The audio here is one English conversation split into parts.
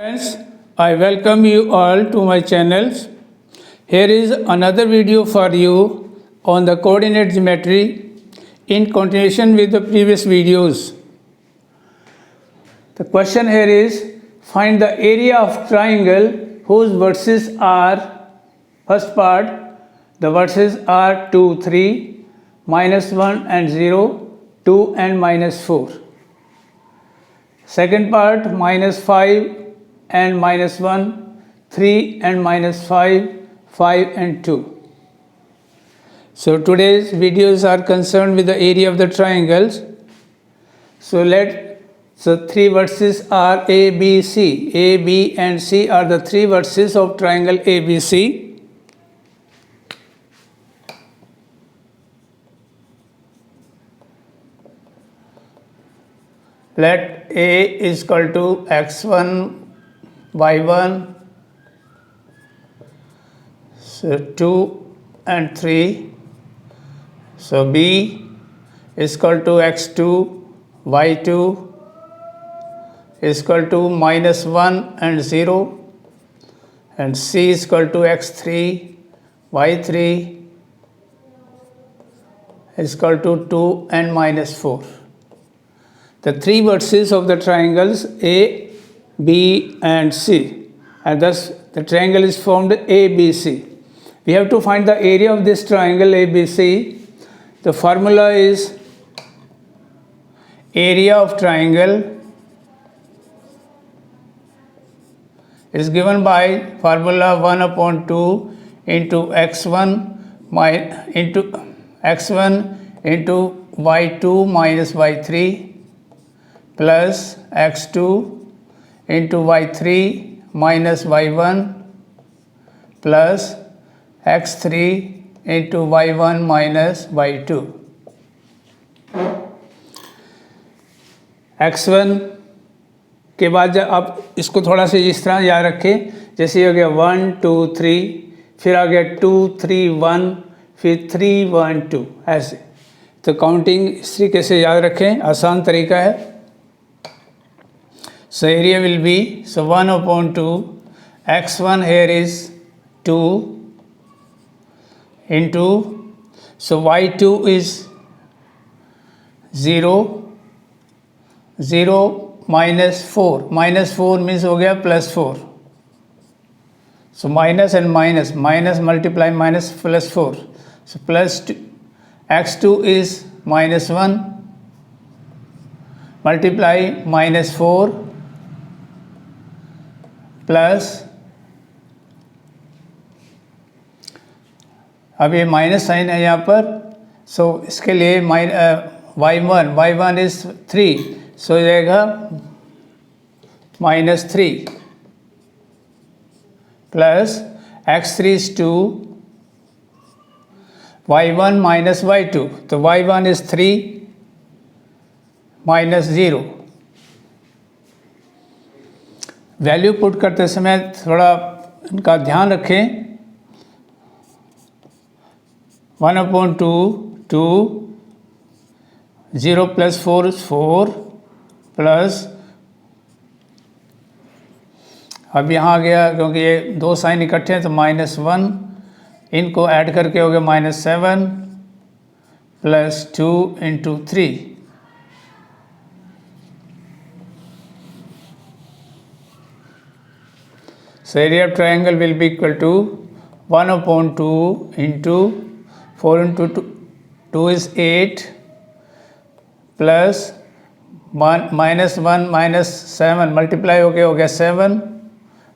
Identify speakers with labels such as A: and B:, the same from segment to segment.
A: Friends, I welcome you all to my channel. Here is another video for you on the coordinate geometry in continuation with the previous videos. The question here is find the area of triangle whose vertices are, first part, the vertices are 2, 3, -1 and 0, 2 and -4. Second part, -5 and -1, 3 and -5, 5 and 2. So today's videos are concerned with the area of the triangles. So three vertices are A, B, C. A, B and C are the three vertices of triangle ABC. Let A is equal to x1, y1, so 2 and 3. So B is equal to x2, y2 is equal to -1 and 0, and C is equal to x3, y3 is equal to 2 and -4. The three vertices of the triangles A, B and C, and thus the triangle is formed ABC. We have to find the area of this triangle ABC. The formula is area of triangle is given by formula 1/2 into x1 into y2 minus y3 plus x2 into y3 minus y1 plus x3 into y1 minus y2. x1 के बाद आप इसको थोड़ा सा इस तरह याद रखें, जैसे हो गया 1 2 3, फिर आ गया 2 3 1, फिर 3 1 2, ऐसे. तो काउंटिंग इस तरीके से याद रखें, आसान तरीका है. So area will be, so 1/2, x1 here is 2 into, so y2 is 0, 0 minus 4, minus 4 means हो गया plus 4. So minus and minus, minus multiply minus plus 4. So plus 2, x2 is -1 multiply -4 plus, अब ये माइनस साइन है यहाँ पर, सो इसके लिए y1 is 3, सो जाएगा -3 plus x3 is 2, y1 minus y2, तो y1 is 3 minus 0. Value put करते समय थोड़ा इनका ध्यान रखें. 1/2 2, 0 plus 4 is 4 प्लस, अब यहाँ आ गया क्योंकि ये दो साइन इकट्ठे हैं तो -1, इनको ऐड करके हो गया -7 plus 2 into 3. So area of triangle will be equal to 1/2 into 4 into 2 is 8 plus -1 minus 7 multiply हो गया 7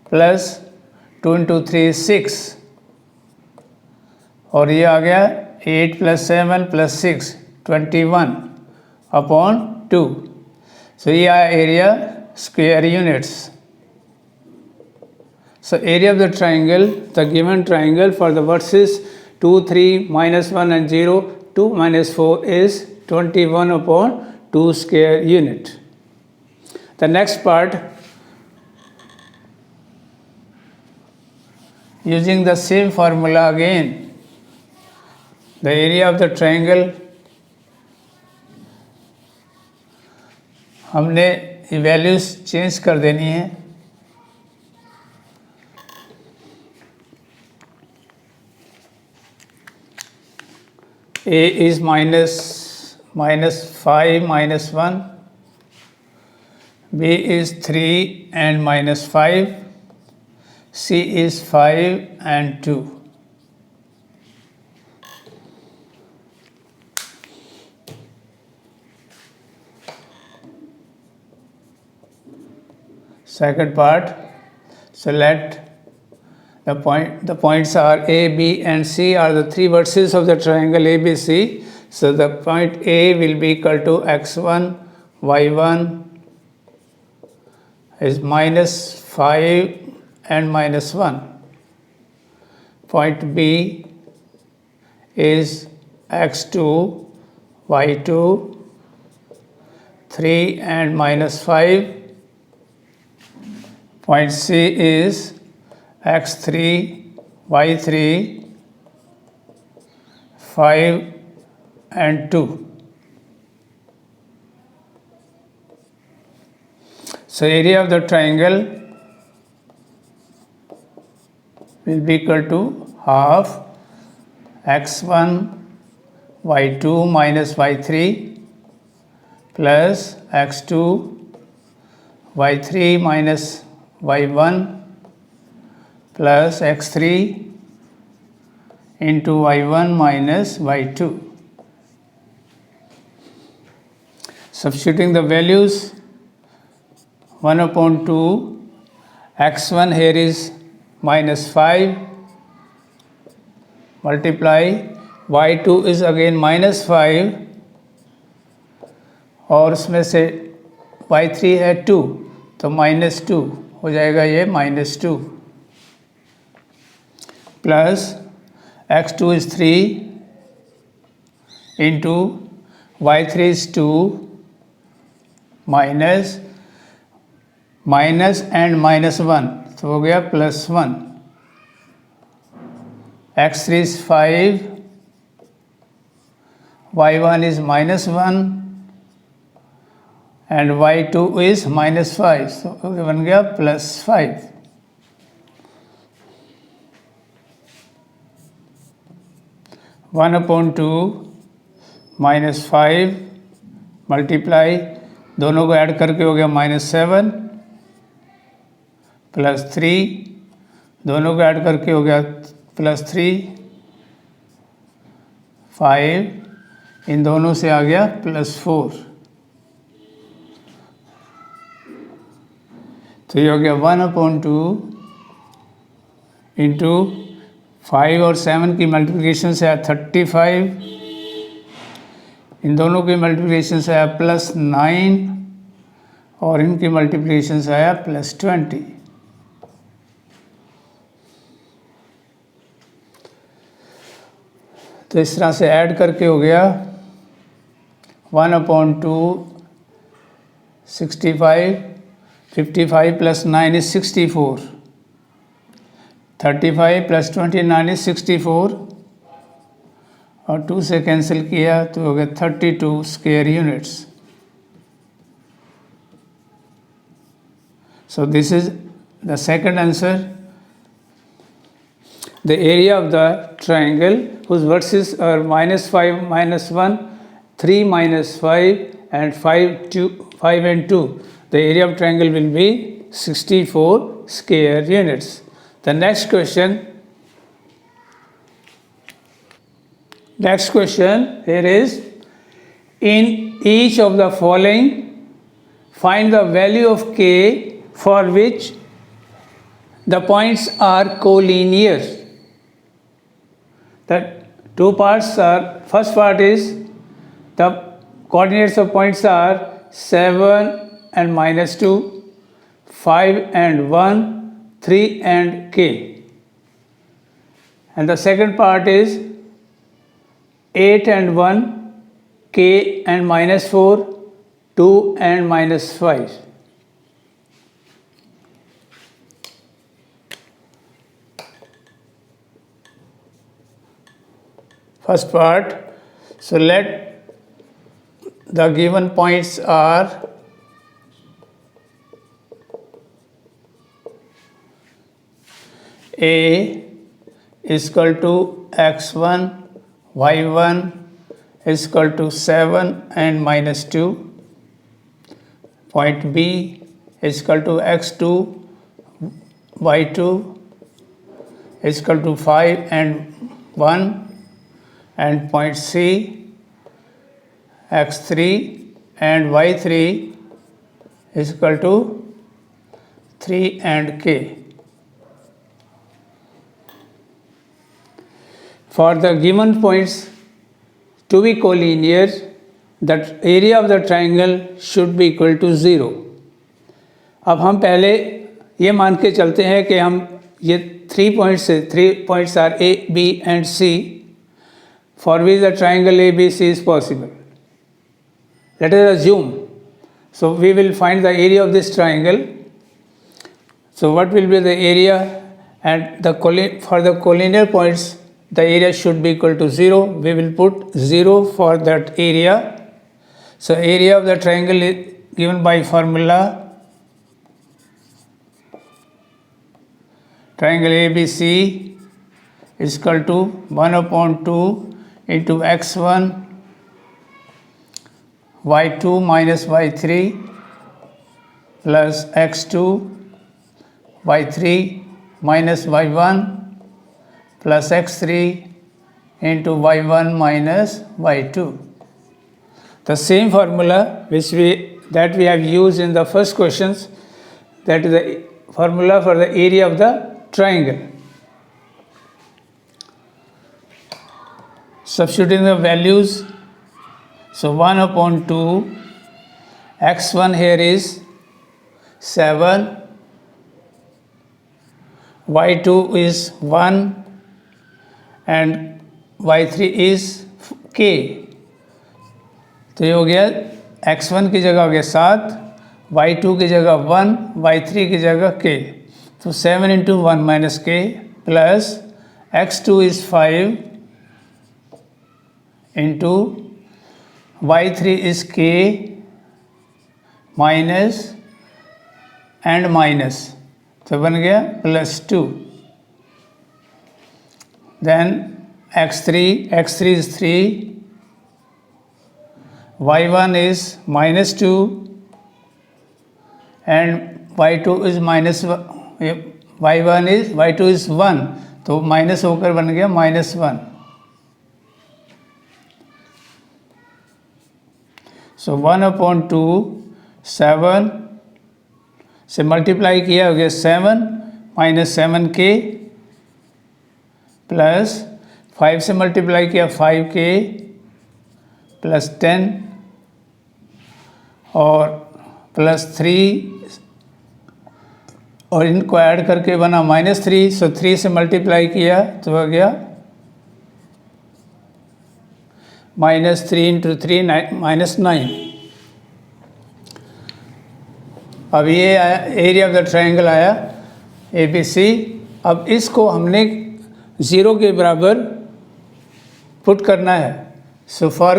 A: plus 2 into 3 is 6, और ये आ गया 8 plus 7 plus 6 21/2. So ये आया area square units. So area of the triangle, the given triangle for the vertices 2, 3, -1 and 0, 2, -4 is 21/2 square unit. The next part, using the same formula again, the area of the triangle, हमने values change कर देनी है. A is minus 5 minus 1, B is 3 and minus 5, C is 5 and 2. Second part, so let the points are A, B and C are the three vertices of the triangle ABC. So the point A will be equal to x1, y1 is minus 5 and minus 1. Point B is x2, y2, 3 and minus 5. Point C is x3, y3, 5 and 2. So area of the triangle will be equal to half x1, y2 minus y3 plus x2, y3 minus y1 plus x3 into y1 minus y2. Substituting the values, 1 upon 2, x1 here is minus 5, multiply, y2 is again minus 5 और उसमें से y3 है 2 तो minus 2 हो जाएगा ये minus 2 plus x2 is 3 into y3 is 2 minus and minus 1 तो हो गया plus 1. x3 is 5, y1 is minus 1 and y2 is minus 5 so बन गया plus 5. One upon 2 minus 5 multiply दोनों को ऐड करके हो गया minus 7 प्लस 3 दोनों को ऐड करके हो गया प्लस 3 5 इन दोनों से आ गया प्लस 4 तो ये हो गया 1 अपॉन 2 इंटू 5 और 7 की मल्टीप्लिकेशन से आया 35 इन दोनों की मल्टीप्लिकेशन से आया प्लस 9 और इनकी मल्टीप्लिकेशन से आया प्लस 20. तो इस तरह से ऐड करके हो गया 1 upon 2 65 55 plus 9 is 64 35 plus 29 is 64 और 2 से कैंसिल किया तो हो गया 32 square units. So this is the second answer. The area of the triangle whose vertices are minus 5 minus 1, 3 minus 5 and 5 and 2. The area of triangle will be 64 square units. The next question here is, in each of the following find the value of k for which the points are collinear. The two parts are, first part is the coordinates of points are 7 and minus 2, 5 and 1, 3 and k. And the second part is 8 and 1, k and minus 4, 2 and minus 5. First part, so let the given points are A is equal to x1, y1, is equal to 7 and minus 2. Point B is equal to x2 y2 is equal to 5 and 1, and point C x3 and y3 is equal to 3 and k. For the given points to be collinear, the area of the triangle should be equal to 0. अब हम पहले ये मान के चलते हैं कि हम ये 3 points are A, B and C, for which the triangle ABC is possible. Let us assume. So we will find the area of this triangle. So what will be the area? And for the collinear points, the area should be equal to 0. We will put 0 for that area. So area of the triangle is given by formula triangle ABC is equal to 1/2 into x1 y2 minus y3 plus x2 y3 minus y1 plus x3 into y1 minus y2. The same formula that we have used in the first questions, that is the formula for the area of the triangle. Substituting the values, so 1/2 x1 here is 7, y2 is 1 and y3 is k. तो ये हो गया x1 की जगह हो गया 7, y2 की जगह 1, y3 की जगह k. तो 7 into 1 minus k plus x2 is 5 into y3 is k minus and minus, तो बन गया plus 2. Then x3 is 3, y1 is minus 2 and y2 is minus y2 is 1, तो माइनस होकर बन गया -1. सो 1/2 7 से मल्टीप्लाई किया हो गया 7 minus 7k प्लस 5 से मल्टीप्लाई किया 5k प्लस 10 और प्लस 3 और इनको ऐड करके बना -3. सो 3 से मल्टीप्लाई किया तो हो गया -3 × 3 -9. अब ये आया एरिया ऑफ द ट्रायंगल आया ABC. अब इसको हमने 0 के बराबर पुट करना है. So for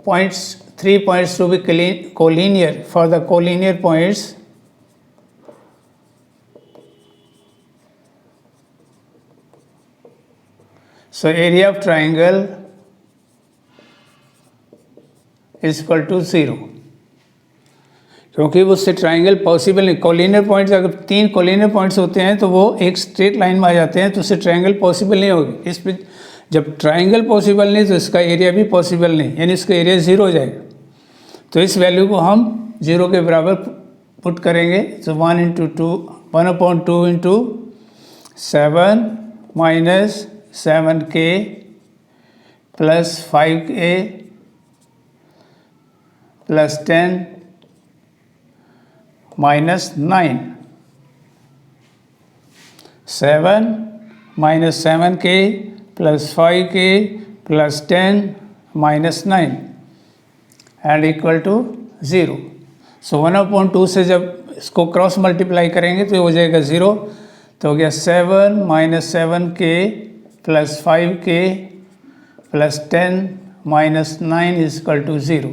A: points 3 points to be collinear, for the collinear points so area of triangle is equal to 0. क्योंकि उससे ट्राइंगल पॉसिबल नहीं. कोलिनियर पॉइंट्स अगर 3 कोलिनियर पॉइंट्स होते हैं तो वो एक स्ट्रेट लाइन में आ जाते हैं, तो उससे ट्राइंगल पॉसिबल नहीं होगी. इस पर जब ट्राइंगल पॉसिबल नहीं तो इसका एरिया भी पॉसिबल नहीं, यानी इसका एरिया 0 हो जाएगा. तो इस वैल्यू को हम 0 के बराबर पुट करेंगे. तो 1/2 into 7 minus 7k plus 5k plus 10 -9. 7 minus 7k plus 5k plus 10 minus 9 and equal to 0. सो 1/2 से जब इसको क्रॉस मल्टीप्लाई करेंगे तो हो जाएगा 0. तो हो गया 7 minus 7k plus 5k plus 10 minus 9 is equal to 0.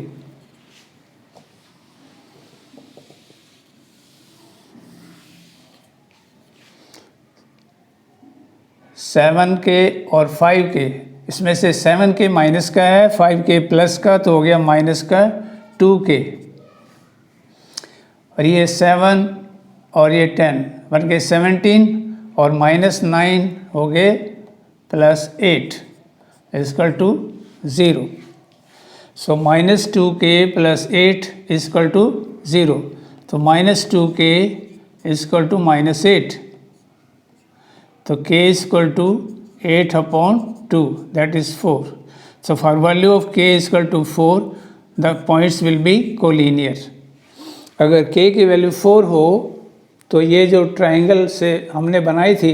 A: 7k और 5k इसमें से 7k माइनस का है, 5k प्लस का, तो हो गया माइनस का 2k, और ये 7 और ये 10 बन गए 17, और -9 हो गए +8 equal to 0. So -2k plus 8 is equal to 0. तो -2k is equal to -8. तो k is equal to 8/2, that is 4. So for value of k is equal to 4, the points will be collinear. अगर k की value 4 हो तो ये जो triangle से हमने बनाई थी,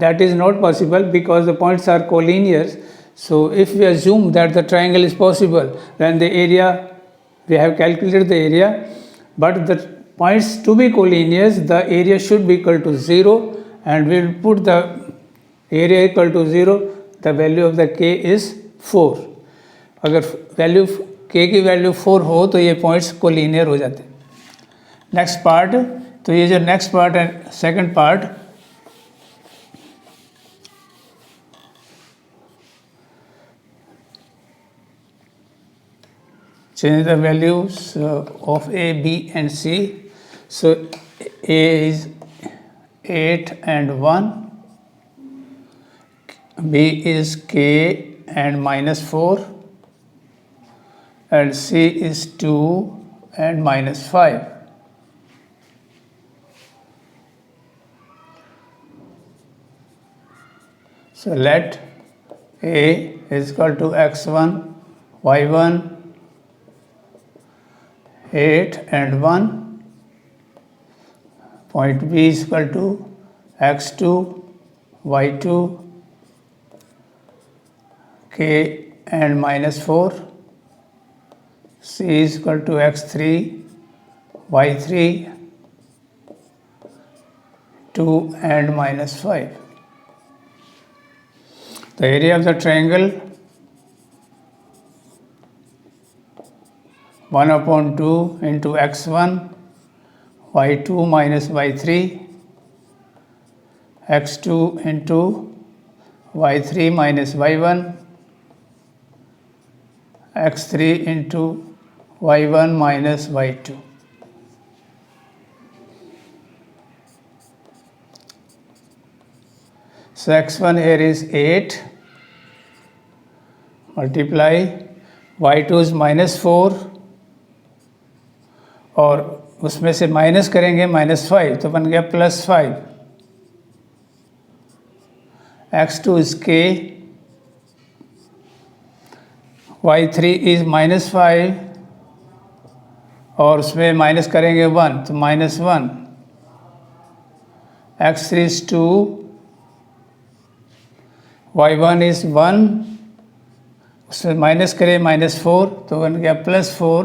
A: that is not possible because the points are collinear. So if we assume that the triangle is possible, then the area, we have calculated the area, but the points to be collinear, the area should be equal to 0, and we will put the area equal to 0, the value of the k is 4. अगर value k की value 4 हो तो ये points collinear हो जाते हैं. Next part, तो ये जो नेक्स्ट पार्ट है, second part, change the values of a, b and c. So a is 8 and 1, b is k and -4, and c is 2 and -5. So let a is equal to x1, y1, 8 and 1, point B is equal to x2, y2, k and -4, C is equal to x3, y3, 2 and -5. The area of the triangle 1/2 into x1, y2 minus y3, x2 into y3 minus y1, x3 into y1 minus y2. So x1 here is 8, multiply y2 is -4, और उसमें से minus करेंगे -5, तो बन गया +5. x2 is k, y3 is -5, और उसमें minus करेंगे 1, तो -1. x3 is 2, y1 is 1, उसमें माइनस करें -4, तो बन गया +4.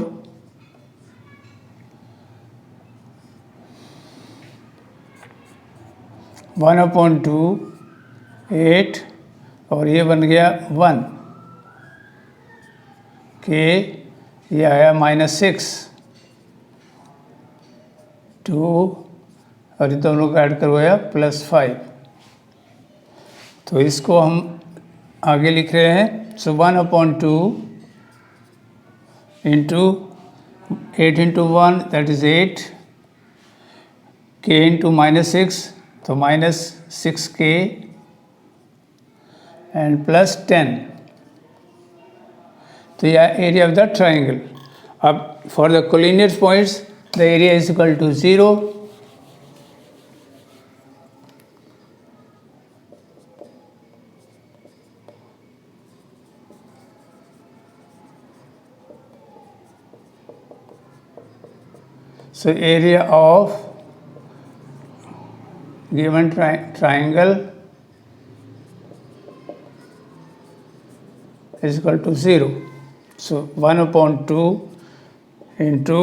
A: वन अपॉन 2, 8, और ये बन गया 1, के ये आया -6, 2, और ये दोनों को ऐड करवाया +5. तो इसको हम आगे लिख रहे हैं. So 1/2 into 8 into 1, that is 8, k into -6, तो -6k and +10. तो यह एरिया ऑफ द ट्राइंगल. अब for the collinear points the area is equal to 0. So area of given triangle is equal to 0. So 1/2 into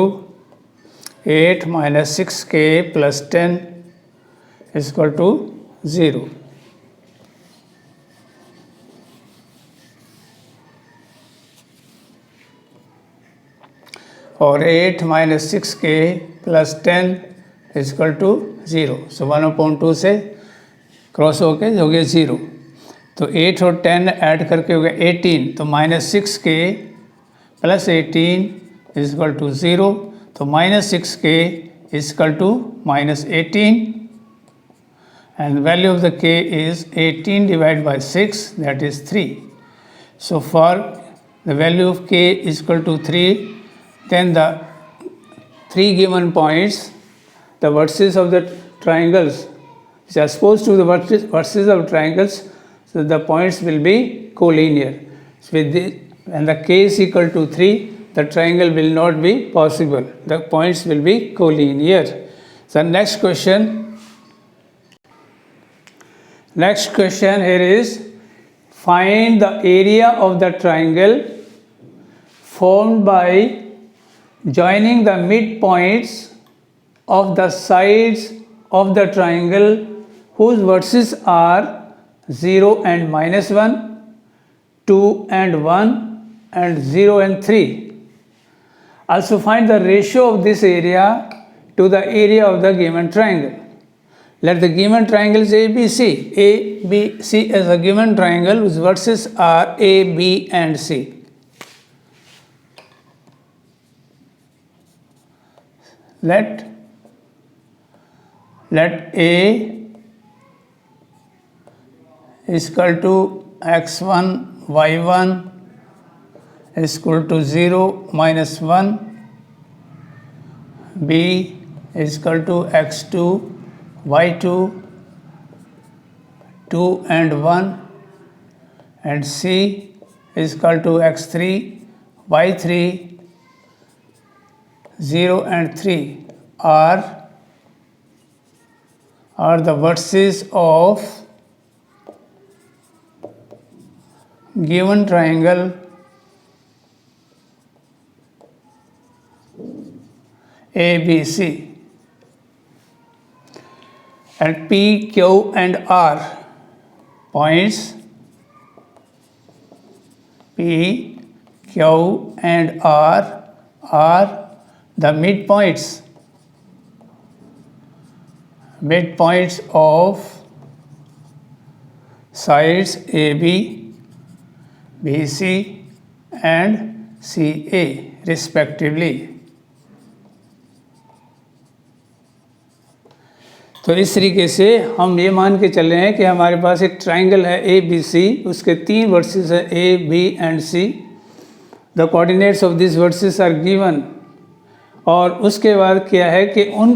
A: 8 minus 6k plus 10 is equal to 0. और 8 minus 6k plus 10 is equal to 0. So 1/2 से cross होके हो गया 0. तो 8 और 10 add करके हो गया 18, तो -6k + 18 इज इक्वल टू 0, तो -6k is equal to -18, and value of the k is 18 divided by 6, that is 3. So for the value of k is equal to 3, then the three given points, the vertices of the triangles which are supposed to the vertices of triangles, so the points will be collinear. So with this, when the k is equal to 3, the triangle will not be possible. The points will be collinear. So next question here is, find the area of the triangle formed by joining the midpoints of the sides of the triangle whose vertices are 0 and -1, 2 and 1, and 0 and 3. Also find the ratio of this area to the area of the given triangle. Let the given triangle is ABC. ABC is a given triangle whose vertices are A, B and C. Let A is equal to x1, y1 is equal to 0, -1, B is equal to x2, y2, 2 and 1, and C is equal to x3, y3, 0 and 3 are the vertices of given triangle ABC. And P, Q and R points, P, Q and R are the midpoints of sides AB, BC and CA respectively. तो इस तरीके से हम ये मान के चल रहे हैं कि हमारे पास एक ट्राइंगल है ABC, उसके 3 वर्सेस है A, B and C. The coordinates of this vertices are given. और उसके बाद क्या है कि उन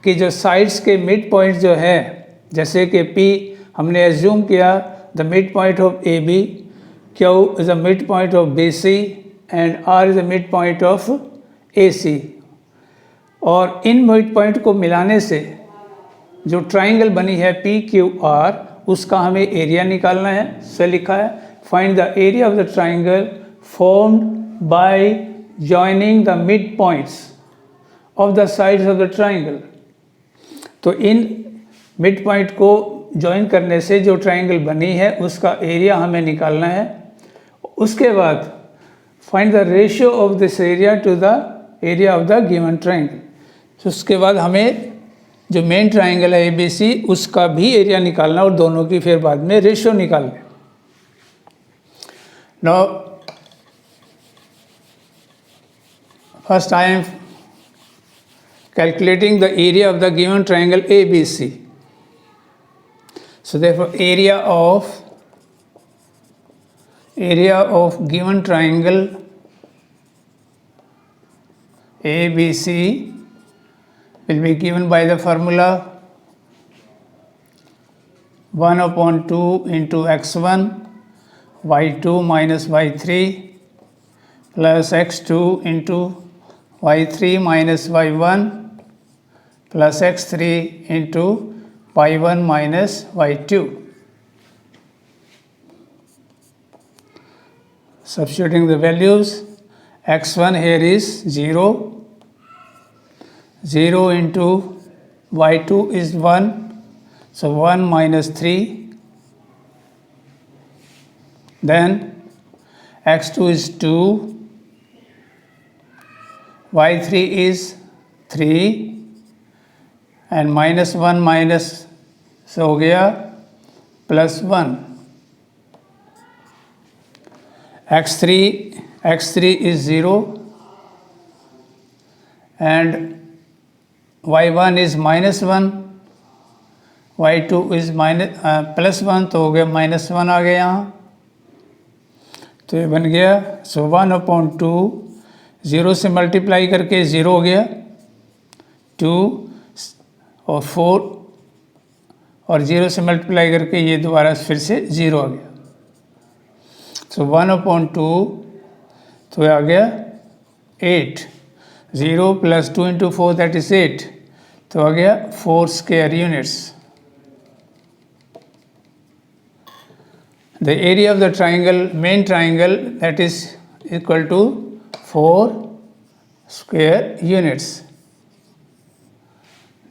A: की जो साइड्स के मिड पॉइंट जो है, जैसे कि P हमने एज्यूम किया the mid point of AB, Q is the mid point of BC and R is the mid point of AC. और इन मिड पॉइंट को मिलाने से जो ट्राइंगल बनी है PQR, उसका हमें एरिया निकालना है. से लिखा है find the area of the triangle formed bye joining the mid points of the sides of the triangle. तो इन मिड पॉइंट को ज्वाइन करने से जो ट्राइंगल बनी है उसका एरिया हमें निकालना है. उसके बाद find the ratio of this area to the area of the given triangle. तो उसके बाद हमें जो मेन ट्राइंगल है ABC उसका भी एरिया निकालना और दोनों की फिर बाद में रेशियो निकालना. Now first I am calculating the area of the given triangle ABC. So therefore area of given triangle ABC will be given by the formula 1/2 into x1 y2 minus y3 plus x2 into y3 minus y1 plus x3 into y1 minus y2. Substituting the values, x1 here is 0, 0 into y2 is 1, so 1 minus 3. Then x2 is 2, y3 is 3 and -1 minus से हो गया +1. x3 is 0 and y1 is -1, y2 is +1, तो हो गया -1 आ गया यहाँ, तो ये बन गया। सो 1/2 0 से मल्टीप्लाई करके 0 हो गया, 2 और 4 और 0 से मल्टीप्लाई करके ये दोबारा फिर से 0 आ गया। सो 1/2 तो आ गया 8, 0 + 2 × 4 दैट इज 8, तो आ गया 4 square units. The area of the triangle, main triangle, that is equal to 4 square units।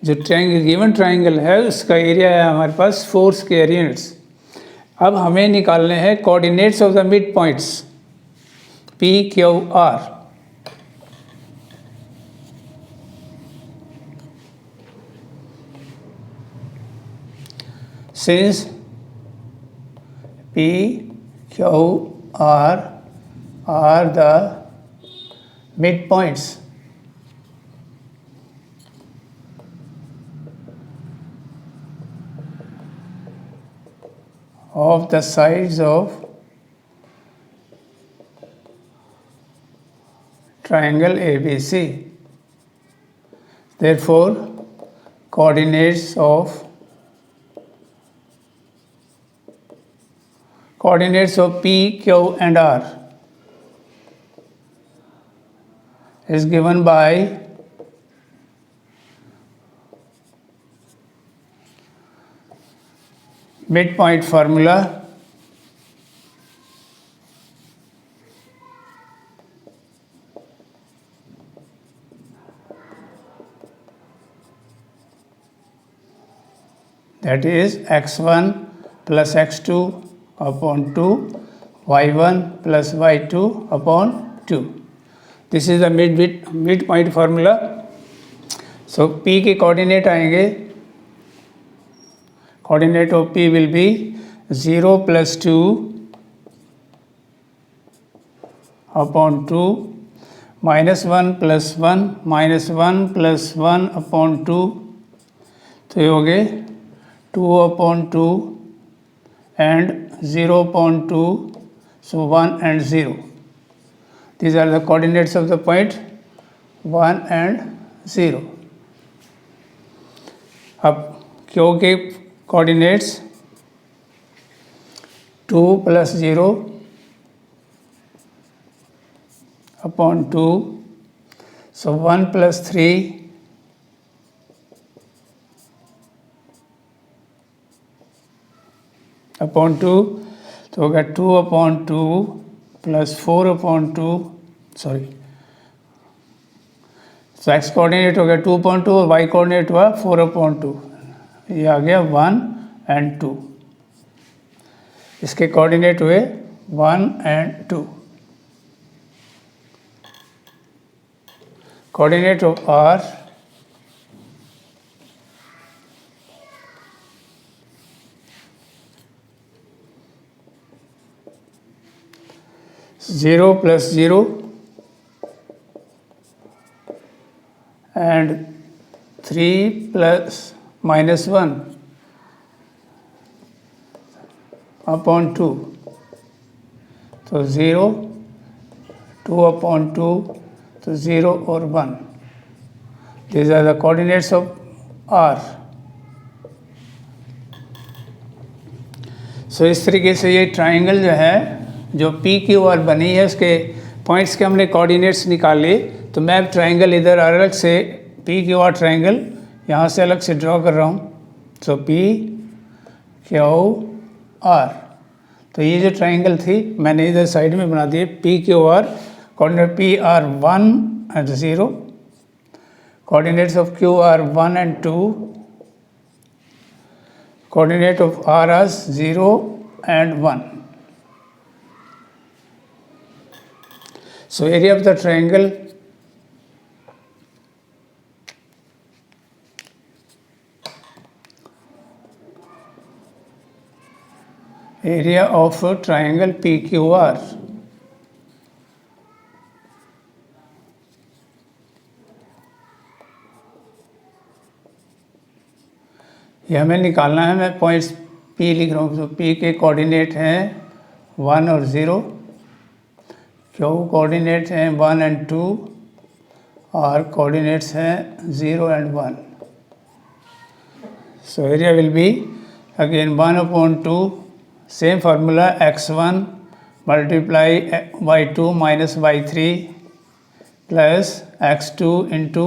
A: जो ट्रायंगल गिवन ट्रायंगल है उसका एरिया है हमारे पास 4 स्क्वायर यूनिट्स। अब हमें निकालने हैं coordinates of the mid points P, Q, R। Since P, Q, R are the midpoints of the sides of triangle ABC. Therefore, coordinates of P, Q and R is given by midpoint formula, that is x1 plus x2 upon 2, y1 plus y2 upon 2. This is the midpoint formula. So P के coordinate आएंगे, coordinate of P will be 0 + 2 upon 2, -1 + 1, -1 + 1 upon 2, तो ये हो गए 2/2 and 0/2, so 1 and 0. These are the coordinates of the point 1 and 0. अब Q के coordinates 2 + 0 upon 2, so 1 + 3 upon 2, तो होगा 2/2 + 4/2, सॉरी, तो x कोऑर्डिनेट हो गया 2/2 और y कोऑर्डिनेट हुआ 4/2, ये आ गया 1 and 2। इसके कोऑर्डिनेट हुए 1 and 2। Coordinate of R (0 + 0) and 3 + -1 upon 2, तो 0, 2/2, तो 0 और 1। These are the coordinates of R। सो इस तरीके से ये ट्राइंगल जो है, जो पी क्यू आर बनी है, उसके पॉइंट्स के हमने कोऑर्डिनेट्स निकाले। तो मैं अब ट्राइंगल इधर अलग से पी क्यू आर ट्राइंगल यहाँ से अलग से ड्रॉ कर रहा हूँ। सो पी क्यू आर, तो ये जो ट्राइंगल थी मैंने इधर साइड में बना दिए P Q R, coordinate P R 1 and 0, coordinates of Q are 1 and 2, coordinate of R as 0 and 1. So area of the triangle area of a triangle PQR ये हमें निकालना है। मैं पॉइंट्स P लिख रहा हूँ। तो P के कोऑर्डिनेट हैं 1 और 0, Q कोऑर्डिनेट हैं 1 and 2, और कोऑर्डिनेट्स हैं 0 and 1. So area will be again 1/2, same formula, x1 multiply y2 minus y3 plus x2 into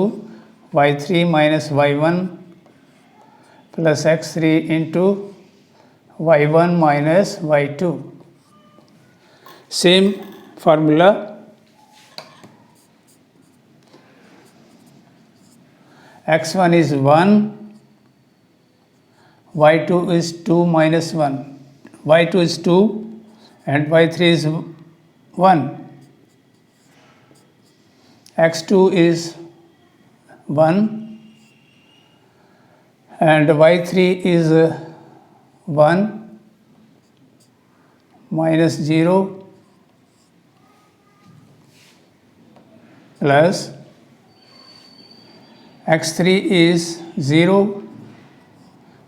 A: y3 minus y1 plus x3 into y1 minus y2. Same formula. x1 is 1, y2 is 2 minus 1, y2 is 2 and y3 is 1, x2 is 1 and y3 is 1 minus 0 plus x3 is 0,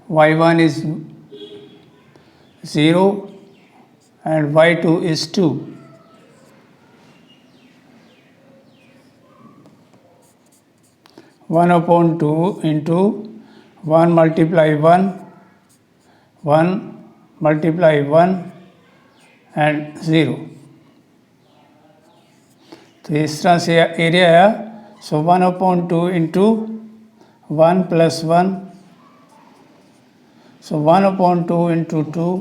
A: y1 is 0 and y2 is 2. One upon 2 into 1 multiply 1, 1 multiply 1 and 0. तो इस तरह से area आया. सो 1/2 into 1 plus 1, सो 1/2 into 2,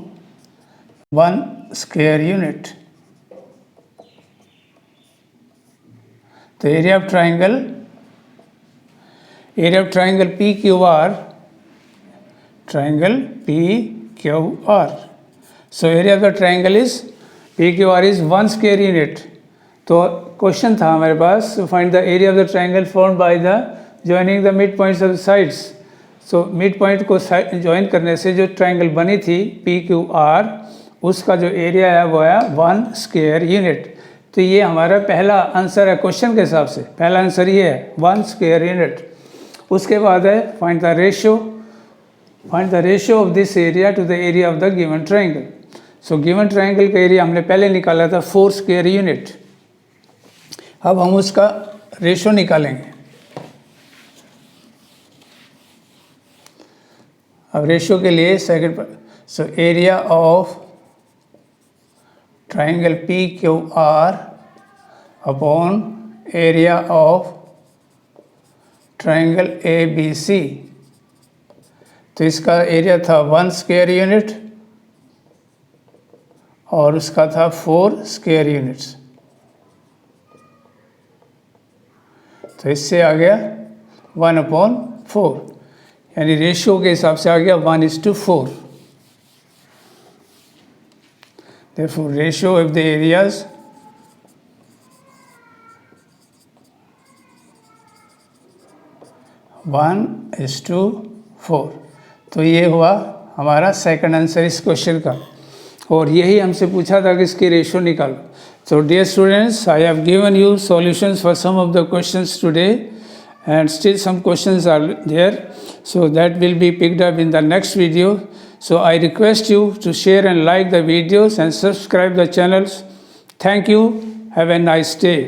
A: 1 square unit. तो area of triangle PQR, triangle PQR. So area of the triangle is PQR is 1 square unit. तो question था हमारे पास, find the area of the triangle formed by the joining the mid points of the sides. So mid point को join करने से जो triangle बनी थी PQR, उसका जो एरिया है वो है 1 स्क्वायर यूनिट. तो ये हमारा पहला आंसर है क्वेश्चन के हिसाब से. पहला आंसर ये है 1 स्क्वायर यूनिट. उसके बाद है find the ratio of this area to the area of the given triangle. So given triangle का एरिया हमने पहले निकाला था 4 स्क्वायर यूनिट. अब हम उसका रेशियो निकालेंगे. अब रेशियो के लिए सेकंड पर, so area of triangle PQR upon area of triangle ABC. तो इसका एरिया था 1 स्क्वायर यूनिट और उसका था 4 स्क्वायर यूनिट्स. तो इससे आ गया 1/4, यानी रेशियो के हिसाब से आ गया 1:4. Therefore ratio of the areas one is to 4. तो ये हुआ हमारा सेकंड आंसर इस क्वेश्चन का. और यही हमसे पूछा था कि इसकी रेशियो निकालो. So dear students, I have given you solutions for some of the questions today, and still some questions are there, so that will be picked up in the next video. So I request you to share and like the videos and subscribe the channels. Thank you. Have a nice day.